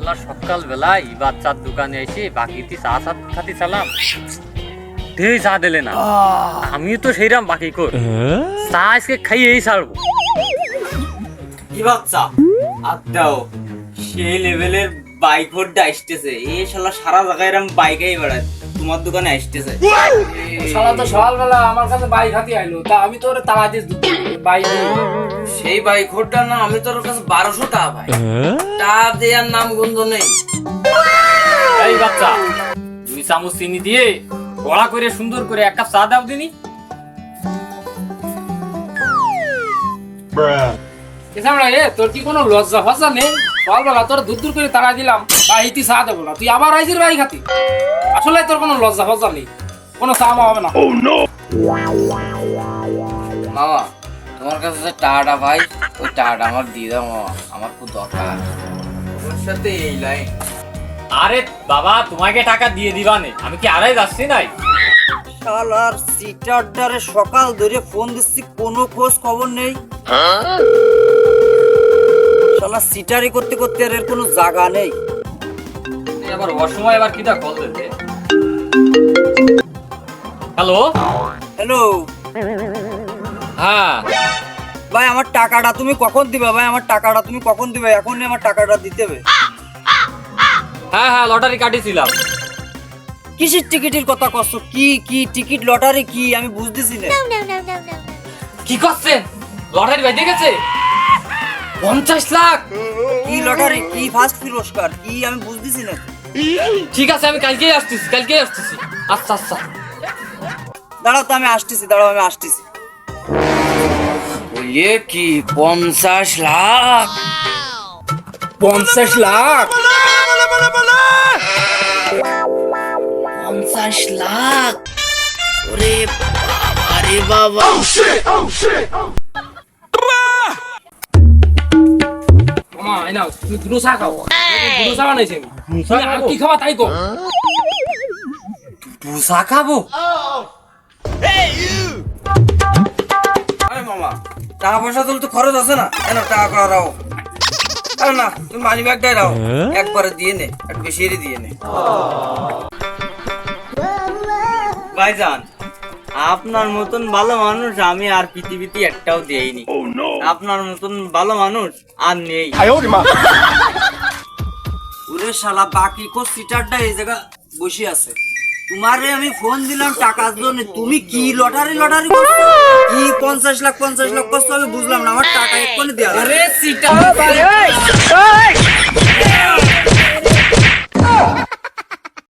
সকাল বেলায় বাচ্চার দোকানে এসে বাকিতে চা চা খাতি চালাম, ঢেই চা দিলে না। আমি তো সেইরাম বাকি কর চা আজকে খাইয়েই ছাড়বো। কি বাচ্চা আদাও সেই লেভেলের বাইক হোডটা আসতেছে, এই শালা সারা জায়গায় এরকম বাইকেই বেড়ায়, তোমার দোকানে আসতেছে। শালা তো সকালবেলা আমার কাছে বাইক হাতে আইলো, তা আমি তোর তালা দিয়ে বাইক সেই বাইক হোডটা না, আমি তোর কাছে 1200 টাকা ভাই, টা দেওয়ার নাম গন্ধ নেই। এই বাচ্চা 2 চামচ চিনি দিয়ে গড়া করে সুন্দর করে 1 কাপ চা দাও দিনি। তোর কি কোনো লজ্জা ফজ্জা নেই? সকালবেলা তোর দূর দূর করে তাড়া দিলাম, বাইতি চা দেবো না, তুই আবার আইজির বাইক হাতে। আসলে তোর কোনো লজ্জা ফজ্জা নেই, কোনো চা হবে না। মামা তোমার কাছে যে টাকাটা ভাই, ওই টাকাটা আমার দিয়ে দাও মামা, আমার খুব দরকার। ওর সাথে এই লাইন। আরে বাবা তোমাকে টাকা দিয়ে দিবানে, আমি কি আড়াই যাচ্ছি নাই? শালার সিটারটারে সকাল ধরে ফোন দিচ্ছি, কোনো খোঁজ খবর নেই। শালা সিটারি করতে করতে আর এর কোনো জায়গা নেই। আবার অসময় আবার কিটা কল দিতে। হ্যালো হ্যালো হ্যাঁ ভাই, আমার টাকাটা তুমি কখন দিবে ভাই? আমার টাকাটা তুমি কখন দিবে? এখনই আমার টাকাটা দিতে হবে। হ্যাঁ হ্যাঁ লটারি কাটিছিলাম। কিসের টিকিটের কথা কষ্ট? কি কি টিকিট লটারি কি আমি বুঝতেছি না। কি করছেন? লটারি বাইরে গেছে 50 লাখ। কি লটারি, কি ফার্স্ট পুরস্কার কি আমি বুঝতেছি না। ঠিক আছে আমি কালকেই আসতেছি। আচ্ছা আচ্ছা দাঁড়াও তো, আমি আসতেছি, দাঁড়াও আমি আসতেছি। বলিয়ে কি 50 লাখ? 50 লাখ? 50 লাখ? ওরে বাবা রে বাবা। মামা এই নাও, তুমি দুটো চা খাও। দুটো চা বানাইছি আমি। তুমি আর কি খাবা তাই কও। দুসা খাবো? আরে মামা, টাকা পয়সা তুলে তো খরচ আছে না, কেন টাকা করা রাও? আরে না, তুমি মানি ব্যাগটাই রাও, একবারে দিয়ে নে, একটু বেশি দিয়ে নে। ভাইজান, আপনার মতন ভালো মানুষ আমি আর পৃথিবীতে একটাও দেইনি। আপনার মতন ভালো মানুষ আর নেই। ওরে শালা বাকি কো সিটারটা এই জায়গা বসে আছে, তোমারে আমি ফোন দিলাম টাকার জন্য, তুমি কি লটারি করছো? কি 50 লাখ করছো আমি বুঝলাম না, আমার টাকা এক্ষুনি দেওয়া। আরে সিটার